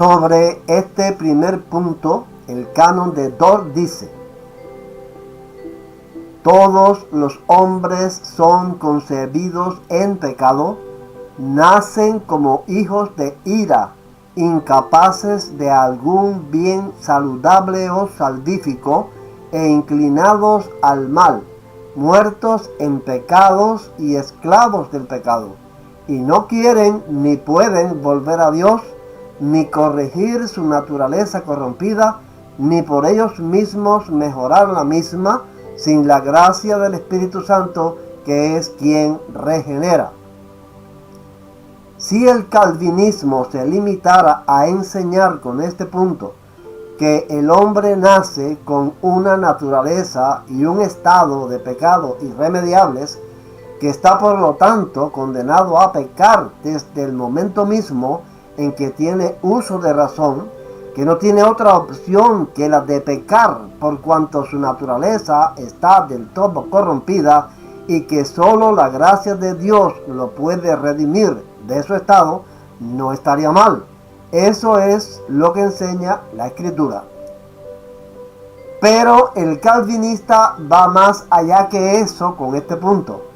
Sobre este primer punto, el canon de Dort dice: todos los hombres son concebidos en pecado, nacen como hijos de ira, incapaces de algún bien saludable o salvífico e inclinados al mal, muertos en pecados y esclavos del pecado, y no quieren ni pueden volver a Dios, ni corregir su naturaleza corrompida, ni por ellos mismos mejorar la misma, sin la gracia del Espíritu Santo, que es quien regenera. Si el calvinismo se limitara a enseñar con este punto que el hombre nace con una naturaleza y un estado de pecado irremediables, que está por lo tanto condenado a pecar desde el momento mismo en que tiene uso de razón, que no tiene otra opción que la de pecar por cuanto su naturaleza está del todo corrompida y que solo la gracia de Dios lo puede redimir de su estado, no estaría mal. Eso es lo que enseña la Escritura. Pero el calvinista va más allá que eso con este punto.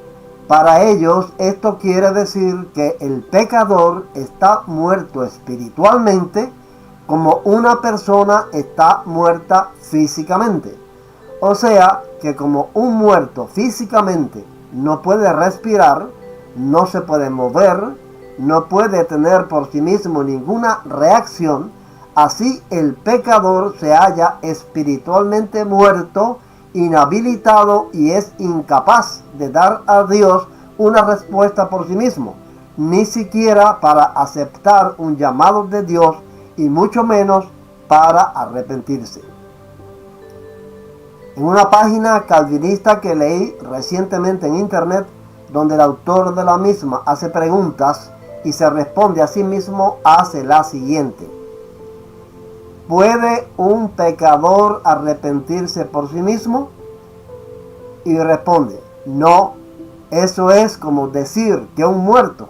Para ellos esto quiere decir que el pecador está muerto espiritualmente como una persona está muerta físicamente. O sea, que como un muerto físicamente no puede respirar, no se puede mover, no puede tener por sí mismo ninguna reacción, así el pecador se halla espiritualmente muerto, inhabilitado y es incapaz de dar a Dios una respuesta por sí mismo, ni siquiera para aceptar un llamado de Dios y mucho menos para arrepentirse. En una página calvinista que leí recientemente en internet, donde el autor de la misma hace preguntas y se responde a sí mismo, hace la siguiente: ¿puede un pecador arrepentirse por sí mismo? Y responde: no, eso es como decir que un muerto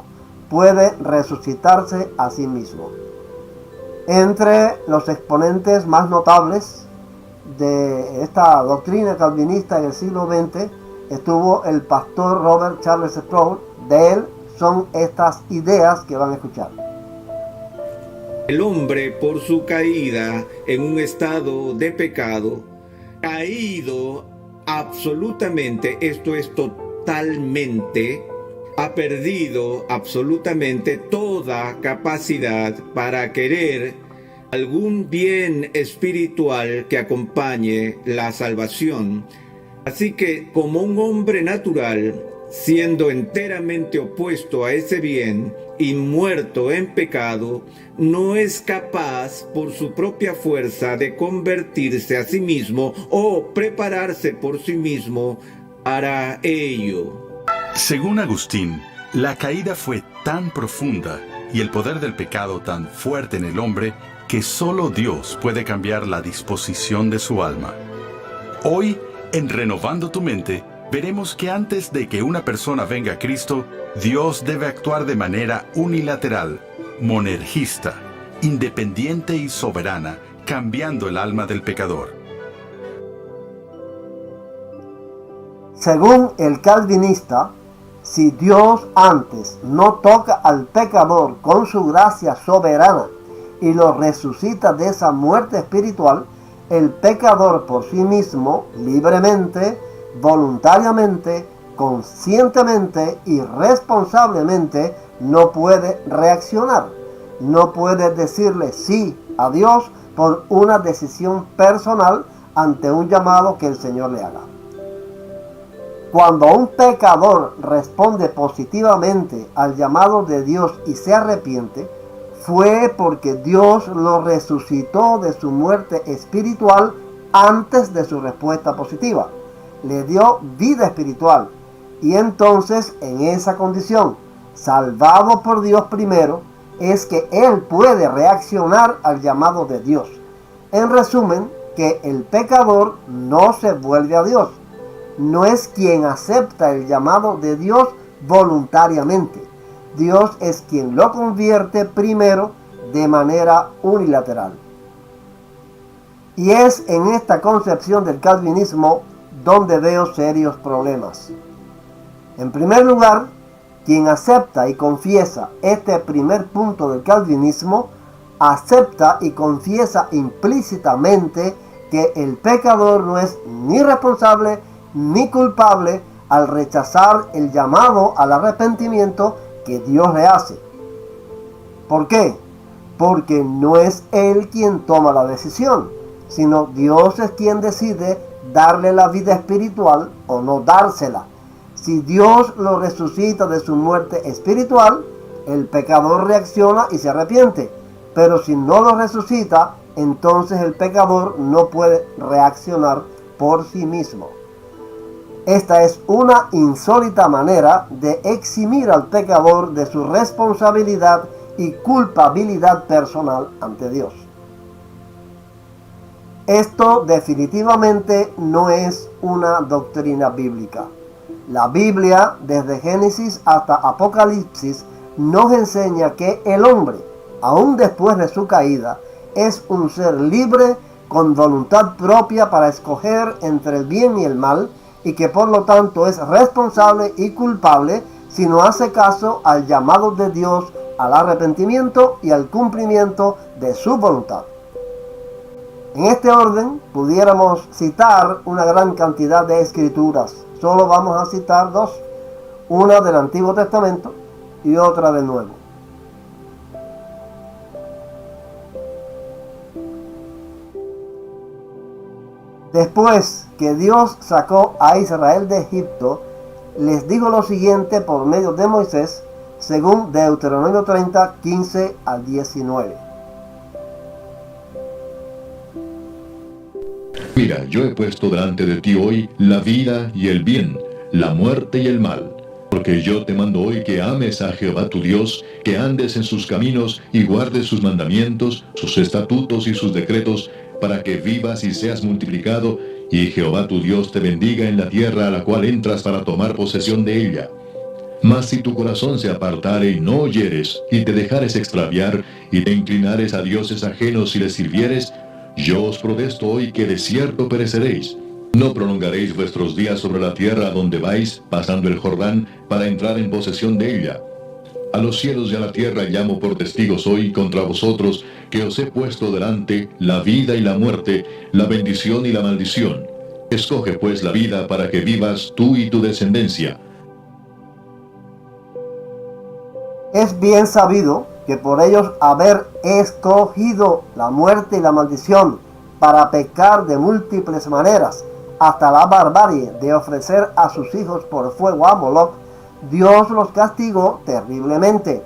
puede resucitarse a sí mismo. Entre los exponentes más notables de esta doctrina calvinista en el siglo XX estuvo el pastor Robert Charles Sproul. De él son estas ideas que van a escuchar. El hombre, por su caída en un estado de pecado, caído absolutamente, esto es totalmente, ha perdido absolutamente toda capacidad para querer algún bien espiritual que acompañe la salvación. Así que, como un hombre natural, siendo enteramente opuesto a ese bien y muerto en pecado, no es capaz por su propia fuerza de convertirse a sí mismo o prepararse por sí mismo para ello. Según Agustín, la caída fue tan profunda y el poder del pecado tan fuerte en el hombre que solo Dios puede cambiar la disposición de su alma. Hoy, en Renovando tu Mente, veremos que antes de que una persona venga a Cristo, Dios debe actuar de manera unilateral, monergista, independiente y soberana, cambiando el alma del pecador. Según el calvinista, si Dios antes no toca al pecador con su gracia soberana y lo resucita de esa muerte espiritual, el pecador por sí mismo, libremente, voluntariamente, conscientemente y responsablemente no puede reaccionar. No puede decirle sí a Dios por una decisión personal ante un llamado que el Señor le haga. Cuando un pecador responde positivamente al llamado de Dios y se arrepiente, fue porque Dios lo resucitó de su muerte espiritual antes de su respuesta positiva. Le dio vida espiritual. Y entonces, en esa condición, salvado por Dios primero, es que él puede reaccionar al llamado de Dios. En resumen, que el pecador no se vuelve a Dios. No es quien acepta el llamado de Dios voluntariamente. Dios es quien lo convierte primero de manera unilateral. Y es en esta concepción del calvinismo donde veo serios problemas. En primer lugar, quien acepta y confiesa este primer punto del calvinismo, acepta y confiesa implícitamente que el pecador no es ni responsable ni culpable al rechazar el llamado al arrepentimiento que Dios le hace. ¿Por qué? Porque no es él quien toma la decisión, sino Dios es quien decide darle la vida espiritual o no dársela. Si Dios lo resucita de su muerte espiritual, el pecador reacciona y se arrepiente. Pero si no lo resucita, entonces el pecador no puede reaccionar por sí mismo. Esta es una insólita manera de eximir al pecador de su responsabilidad y culpabilidad personal ante Dios. Esto definitivamente no es una doctrina bíblica. La Biblia, desde Génesis hasta Apocalipsis, nos enseña que el hombre, aún después de su caída, es un ser libre con voluntad propia para escoger entre el bien y el mal, y que por lo tanto es responsable y culpable si no hace caso al llamado de Dios al arrepentimiento y al cumplimiento de su voluntad. En este orden pudiéramos citar una gran cantidad de escrituras. Solo vamos a citar dos, una del Antiguo Testamento y otra del Nuevo. Después que Dios sacó a Israel de Egipto, les dijo lo siguiente por medio de Moisés, según Deuteronomio 30, 15 al 19. Mira, yo he puesto delante de ti hoy la vida y el bien, la muerte y el mal. Porque yo te mando hoy que ames a Jehová tu Dios, que andes en sus caminos y guardes sus mandamientos, sus estatutos y sus decretos, para que vivas y seas multiplicado, y Jehová tu Dios te bendiga en la tierra a la cual entras para tomar posesión de ella. Mas si tu corazón se apartare y no oyeres, y te dejares extraviar, y te inclinares a dioses ajenos y les sirvieres, yo os protesto hoy que de cierto pereceréis. No prolongaréis vuestros días sobre la tierra a donde vais, pasando el Jordán, para entrar en posesión de ella. A los cielos y a la tierra llamo por testigos hoy contra vosotros, que os he puesto delante la vida y la muerte, la bendición y la maldición. Escoge pues la vida para que vivas tú y tu descendencia. Es bien sabido que por ellos haber escogido la muerte y la maldición para pecar de múltiples maneras, hasta la barbarie de ofrecer a sus hijos por fuego a Moloch, Dios los castigó terriblemente.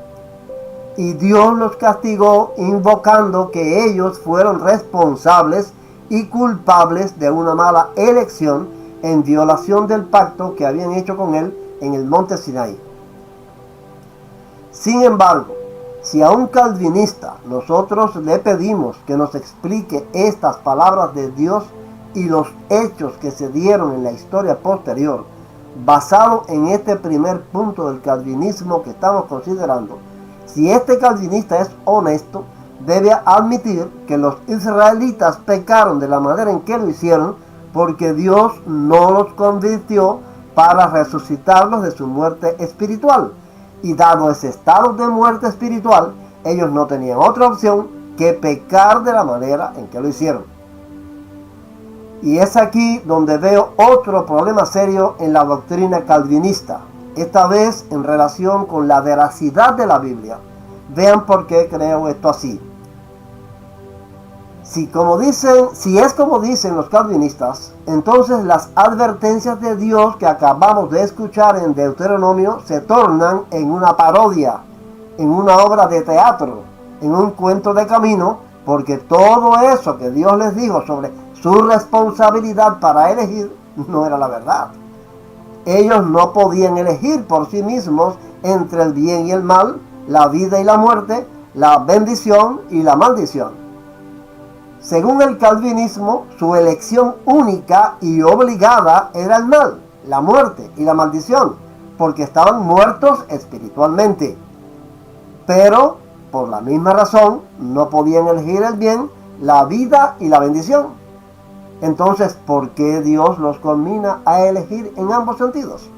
Y Dios los castigó invocando que ellos fueron responsables y culpables de una mala elección en violación del pacto que habían hecho con él en el monte Sinaí. Sin embargo, si a un calvinista nosotros le pedimos que nos explique estas palabras de Dios y los hechos que se dieron en la historia posterior, basado en este primer punto del calvinismo que estamos considerando, si este calvinista es honesto, debe admitir que los israelitas pecaron de la manera en que lo hicieron porque Dios no los convirtió para resucitarlos de su muerte espiritual. Y dado ese estado de muerte espiritual, ellos no tenían otra opción que pecar de la manera en que lo hicieron. Y es aquí donde veo otro problema serio en la doctrina calvinista, esta vez en relación con la veracidad de la Biblia. Vean por qué creo esto así. Si es como dicen los calvinistas, entonces las advertencias de Dios que acabamos de escuchar en Deuteronomio se tornan en una parodia, en una obra de teatro, en un cuento de camino, porque todo eso que Dios les dijo sobre su responsabilidad para elegir no era la verdad. Ellos no podían elegir por sí mismos entre el bien y el mal, la vida y la muerte, la bendición y la maldición. Según el calvinismo, su elección única y obligada era el mal, la muerte y la maldición, porque estaban muertos espiritualmente. Pero Por la misma razón, no podían elegir el bien, la vida y la bendición. Entonces, ¿por qué Dios los conmina a elegir en ambos sentidos?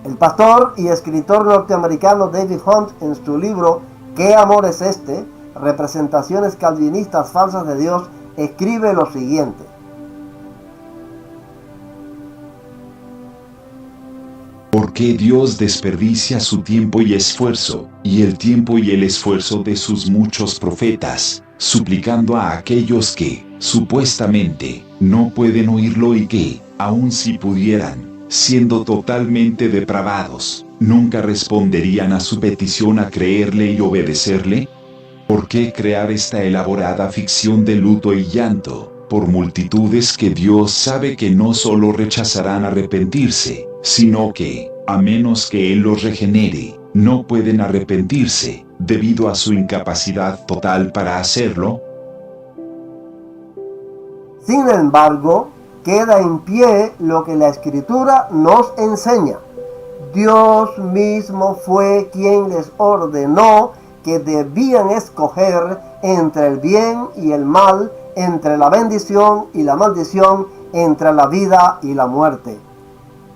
El pastor y escritor norteamericano David Hunt, en su libro ¿Qué amor es este?, representaciones calvinistas falsas de Dios, escribe lo siguiente: ¿por qué Dios desperdicia su tiempo y esfuerzo, y el tiempo y el esfuerzo de sus muchos profetas, suplicando a aquellos que, supuestamente, no pueden oírlo y que, aun si pudieran, siendo totalmente depravados, nunca responderían a su petición a creerle y obedecerle? ¿Por qué crear esta elaborada ficción de luto y llanto, por multitudes que Dios sabe que no solo rechazarán arrepentirse, sino que, a menos que Él los regenere, no pueden arrepentirse, debido a su incapacidad total para hacerlo? Sin embargo, queda en pie lo que la Escritura nos enseña. Dios mismo fue quien les ordenó que debían escoger entre el bien y el mal, entre la bendición y la maldición, entre la vida y la muerte.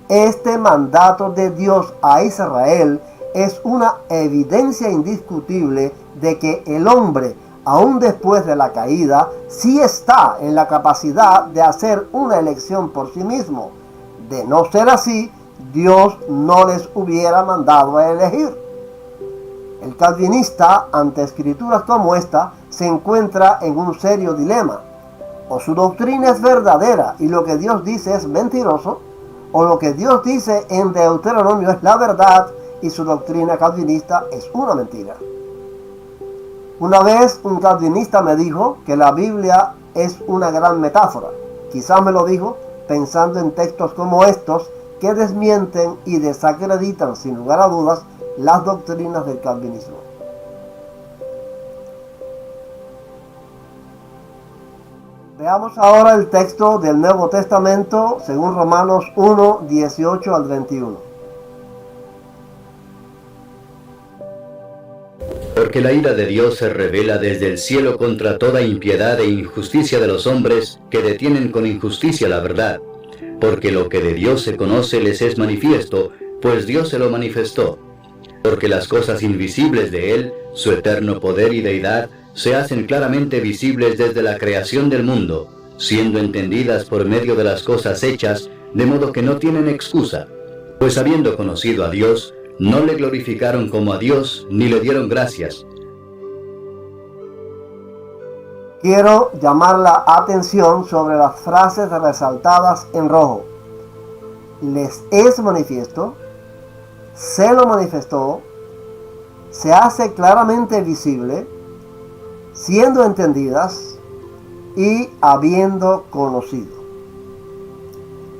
Este mandato de Dios a Israel es una evidencia indiscutible de que el hombre, aún después de la caída, sí está en la capacidad de hacer una elección por sí mismo. De no ser así, Dios no les hubiera mandado a elegir. El calvinista, ante escrituras como esta, se encuentra en un serio dilema. O su doctrina es verdadera y lo que Dios dice es mentiroso, o lo que Dios dice en Deuteronomio es la verdad y su doctrina calvinista es una mentira. Una vez un calvinista me dijo que la Biblia es una gran metáfora. Quizás me lo dijo pensando en textos como estos que desmienten y desacreditan sin lugar a dudas las doctrinas del calvinismo. Veamos ahora el texto del Nuevo Testamento según Romanos 1, 18 al 21. Porque la ira de Dios se revela desde el cielo contra toda impiedad e injusticia de los hombres que detienen con injusticia la verdad. Porque lo que de Dios se conoce les es manifiesto, pues Dios se lo manifestó. Porque las cosas invisibles de Él, su eterno poder y deidad, se hacen claramente visibles desde la creación del mundo, siendo entendidas por medio de las cosas hechas, de modo que no tienen excusa. Pues habiendo conocido a Dios, no le glorificaron como a Dios, ni le dieron gracias. Quiero llamar la atención sobre las frases resaltadas en rojo. Les es manifiesto, se lo manifestó, se hace claramente visible, siendo entendidas y habiendo conocido.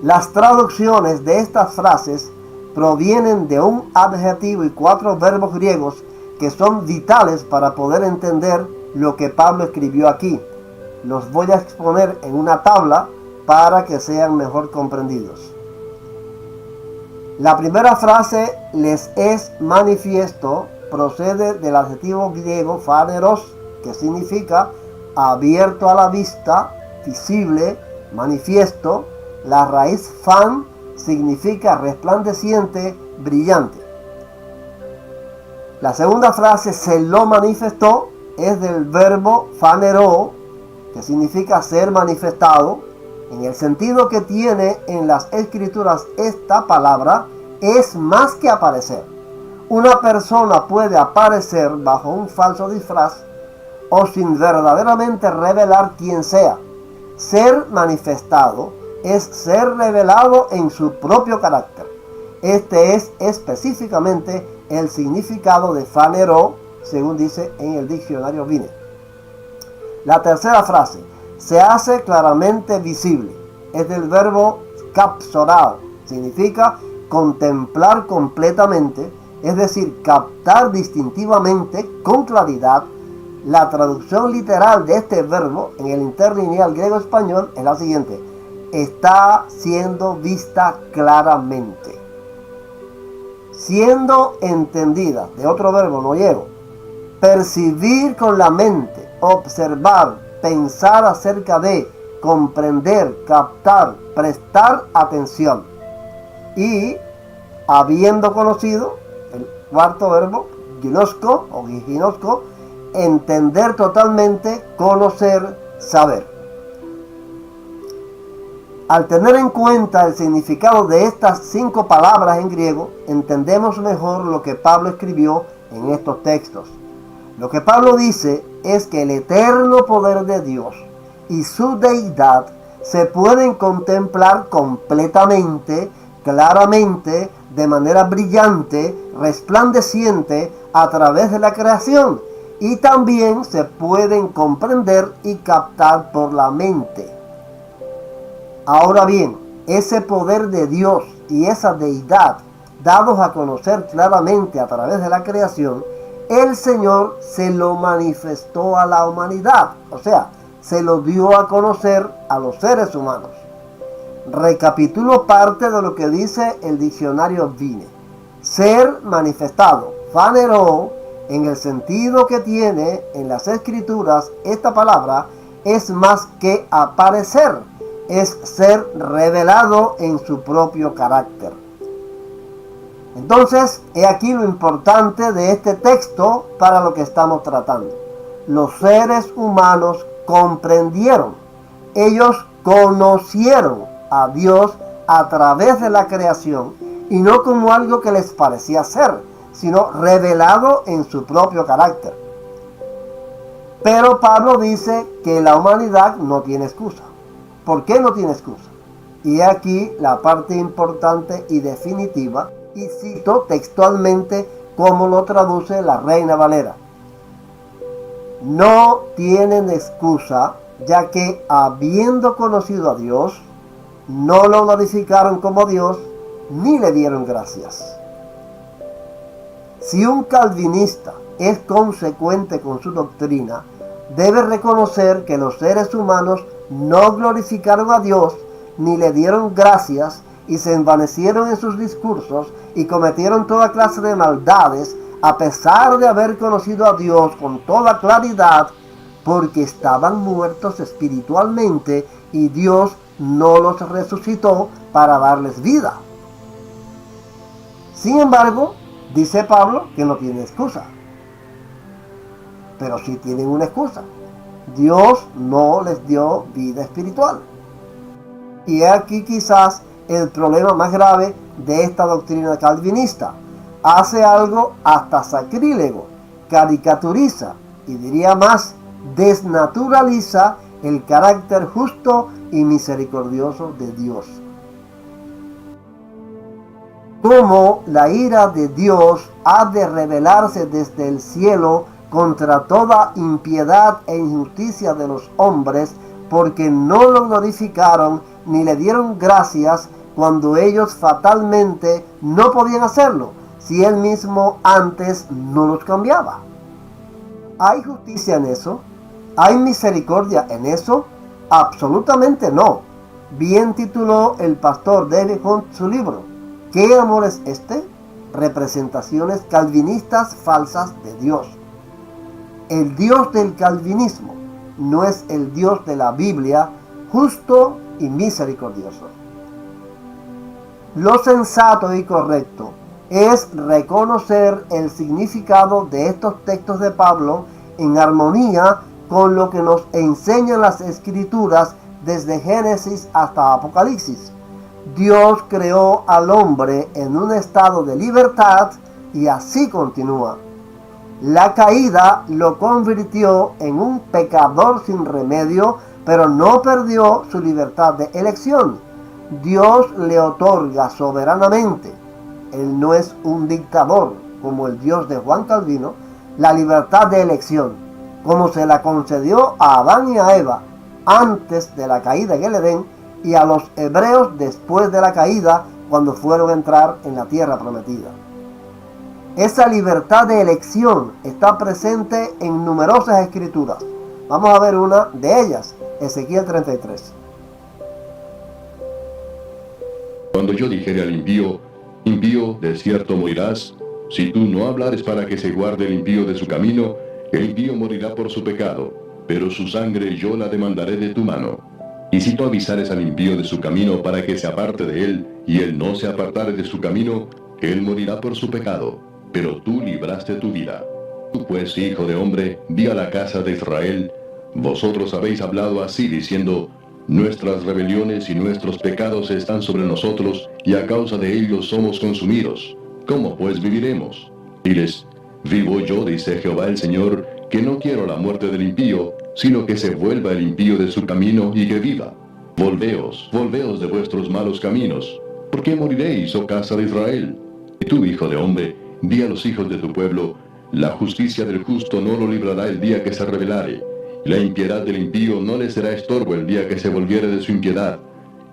Las traducciones de estas frases provienen de un adjetivo y 4 verbos griegos que son vitales para poder entender lo que Pablo escribió aquí. Los voy a exponer en una tabla para que sean mejor comprendidos. La primera frase, les es manifiesto, procede del adjetivo griego phaneros, que significa abierto a la vista, visible, manifiesto. La raíz phan significa resplandeciente, brillante. La segunda frase, se lo manifestó, es del verbo phanero, que significa ser manifestado. En el sentido que tiene en las escrituras esta palabra, es más que aparecer. Una persona puede aparecer bajo un falso disfraz o sin verdaderamente revelar quién sea. Ser manifestado es ser revelado en su propio carácter. Este es específicamente el significado de phanero, según dice en el diccionario Vine. La tercera frase, se hace claramente visible, es del verbo capsorao, significa contemplar completamente, es decir, captar distintivamente, con claridad. La traducción literal de este verbo en el interlineal griego-español es la siguiente: está siendo vista claramente. siendo entendidas, de otro verbo no llevo, percibir con la mente, observar, pensar acerca de, comprender, captar, prestar atención. Y habiendo conocido, el cuarto verbo, ginosko o ginosko, entender totalmente, conocer, saber. Al tener en cuenta el significado de estas 5 palabras en griego, entendemos mejor lo que Pablo escribió en estos textos. Lo que Pablo dice es que el eterno poder de Dios y su deidad se pueden contemplar completamente, claramente, de manera brillante, resplandeciente a través de la creación, y también se pueden comprender y captar por la mente. Ahora bien, ese poder de Dios y esa deidad dados a conocer claramente a través de la creación, el Señor se lo manifestó a la humanidad, o sea, se lo dio a conocer a los seres humanos. Recapitulo parte de lo que dice el diccionario Vine. Ser manifestado, phanero, en el sentido que tiene en las escrituras, esta palabra es más que aparecer, es ser revelado en su propio carácter. Entonces, he aquí lo importante de este texto para lo que estamos tratando. Los seres humanos comprendieron, ellos conocieron a Dios a través de la creación y no como algo que les parecía ser, sino revelado en su propio carácter. Pero Pablo dice que la humanidad no tiene excusa. ¿Por qué no tiene excusa? Y aquí la parte importante y definitiva, y cito textualmente como lo traduce la Reina Valera. No tienen excusa, ya que habiendo conocido a Dios, no lo glorificaron como Dios, ni le dieron gracias. Si un calvinista es consecuente con su doctrina, debe reconocer que los seres humanos no glorificaron a Dios, ni le dieron gracias, y se envanecieron en sus discursos, y cometieron toda clase de maldades, a pesar de haber conocido a Dios con toda claridad, porque estaban muertos espiritualmente, y Dios no los resucitó para darles vida. Sin embargo, dice Pablo que no tiene excusa. Pero sí tienen una excusa. Dios no les dio vida espiritual. Y aquí quizás el problema más grave de esta doctrina calvinista. Hace algo hasta sacrílego, caricaturiza y diría más, desnaturaliza el carácter justo y misericordioso de Dios. Como la ira de Dios ha de revelarse desde el cielo contra toda impiedad e injusticia de los hombres, porque no lo glorificaron ni le dieron gracias cuando ellos fatalmente no podían hacerlo, si Él mismo antes no los cambiaba. ¿Hay justicia en eso? ¿Hay misericordia en eso? Absolutamente no. Bien tituló el pastor David Hunt su libro. ¿Qué amor es este? Representaciones calvinistas falsas de Dios. El Dios del calvinismo no es el Dios de la Biblia, justo y misericordioso. Lo sensato y correcto es reconocer el significado de estos textos de Pablo en armonía con lo que nos enseñan las Escrituras desde Génesis hasta Apocalipsis. Dios creó al hombre en un estado de libertad y así continúa. La caída lo convirtió en un pecador sin remedio, pero no perdió su libertad de elección. Dios le otorga soberanamente, Él no es un dictador como el Dios de Juan Calvino, la libertad de elección, como se la concedió a Adán y a Eva antes de la caída en el Edén y a los hebreos después de la caída cuando fueron a entrar en la tierra prometida. Esa libertad de elección está presente en numerosas escrituras. Vamos a ver una de ellas, Ezequiel 33. Cuando yo dijere al impío, Impío, de cierto morirás. Si tú no hablares para que se guarde el impío de su camino, el impío morirá por su pecado, pero su sangre yo la demandaré de tu mano. Y si tú avisares al impío de su camino para que se aparte de él, y él no se apartare de su camino, él morirá por su pecado, pero tú libraste tu vida. Tú pues, hijo de hombre, di a la casa de Israel: vosotros habéis hablado así, diciendo: nuestras rebeliones y nuestros pecados están sobre nosotros, y a causa de ellos somos consumidos. ¿Cómo pues viviremos? Diles: vivo yo, dice Jehová el Señor, que no quiero la muerte del impío, sino que se vuelva el impío de su camino y que viva. Volveos, volveos de vuestros malos caminos. ¿Por qué moriréis, oh casa de Israel? Y tú, hijo de hombre, di a los hijos de tu pueblo: la justicia del justo no lo librará el día que se rebelare, y la impiedad del impío no le será estorbo el día que se volviere de su impiedad.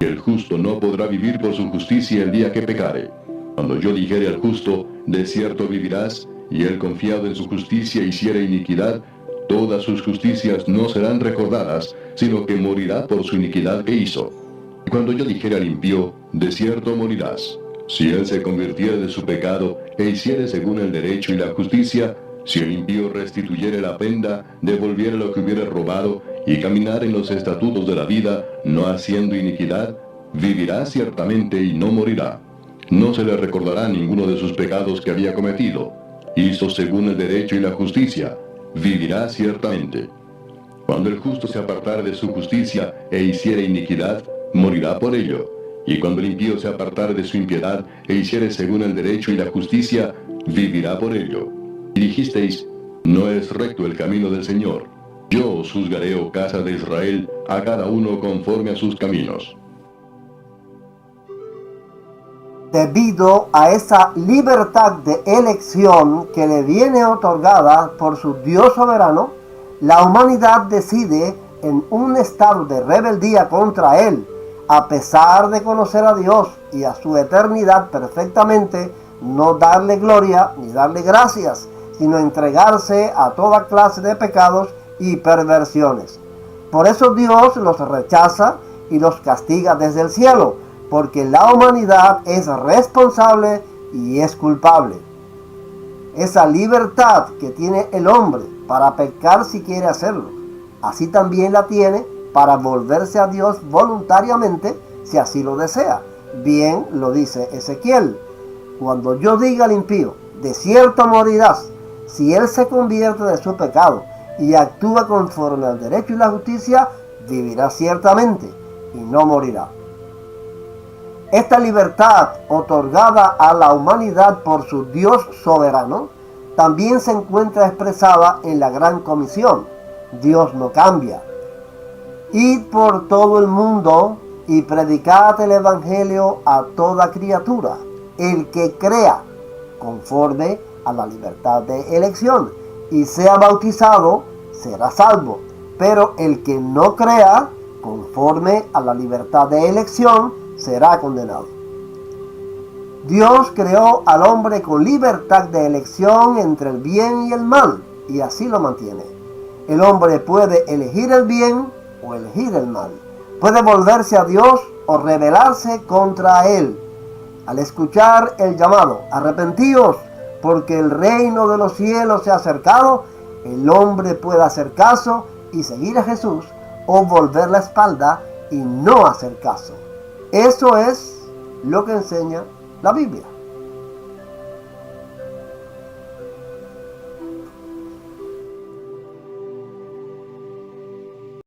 Y el justo no podrá vivir por su justicia el día que pecare. Cuando yo dijere al justo: de cierto vivirás, y él confiado en su justicia hiciere iniquidad, todas sus justicias no serán recordadas, sino que morirá por su iniquidad que hizo. Y cuando yo dijere al impío: de cierto morirás, si él se convirtiere de su pecado e hiciere según el derecho y la justicia, si el impío restituyere la prenda, devolviere lo que hubiere robado, y caminare en los estatutos de la vida, no haciendo iniquidad, vivirá ciertamente y no morirá. No se le recordará ninguno de sus pecados que había cometido. Hizo según el derecho y la justicia, vivirá ciertamente. Cuando el justo se apartare de su justicia e hiciere iniquidad, morirá por ello. Y cuando el impío se apartare de su impiedad e hiciere según el derecho y la justicia, vivirá por ello. Y dijisteis: no es recto el camino del Señor. Yo os juzgaré, oh casa de Israel, a cada uno conforme a sus caminos. Debido a esa libertad de elección que le viene otorgada por su Dios soberano, la humanidad decide, en un estado de rebeldía contra Él, a pesar de conocer a Dios y a su eternidad perfectamente, no darle gloria ni darle gracias, sino entregarse a toda clase de pecados y perversiones. Por eso Dios los rechaza y los castiga desde el cielo, porque la humanidad es responsable y es culpable. Esa libertad que tiene el hombre para pecar si quiere hacerlo, así también la tiene para volverse a Dios voluntariamente si así lo desea. Bien lo dice Ezequiel: cuando yo diga al impío: de cierto morirás, si él se convierte de su pecado y actúa conforme al derecho y la justicia, vivirá ciertamente y no morirá. Esta libertad otorgada a la humanidad por su Dios soberano también se encuentra expresada en la Gran Comisión. Dios no cambia. Id por todo el mundo y predicad el Evangelio a toda criatura. El que crea, conforme a la libertad de elección, y sea bautizado, será salvo. Pero el que no crea, conforme a la libertad de elección, será condenado. Dios creó al hombre con libertad de elección entre el bien y el mal, y así lo mantiene. El hombre puede elegir el bien o elegir el mal. Puede volverse a Dios o rebelarse contra Él. Al escuchar el llamado: arrepentíos, porque el reino de los cielos se ha acercado, el hombre puede hacer caso y seguir a Jesús, o volver la espalda y no hacer caso. Eso es lo que enseña la Biblia.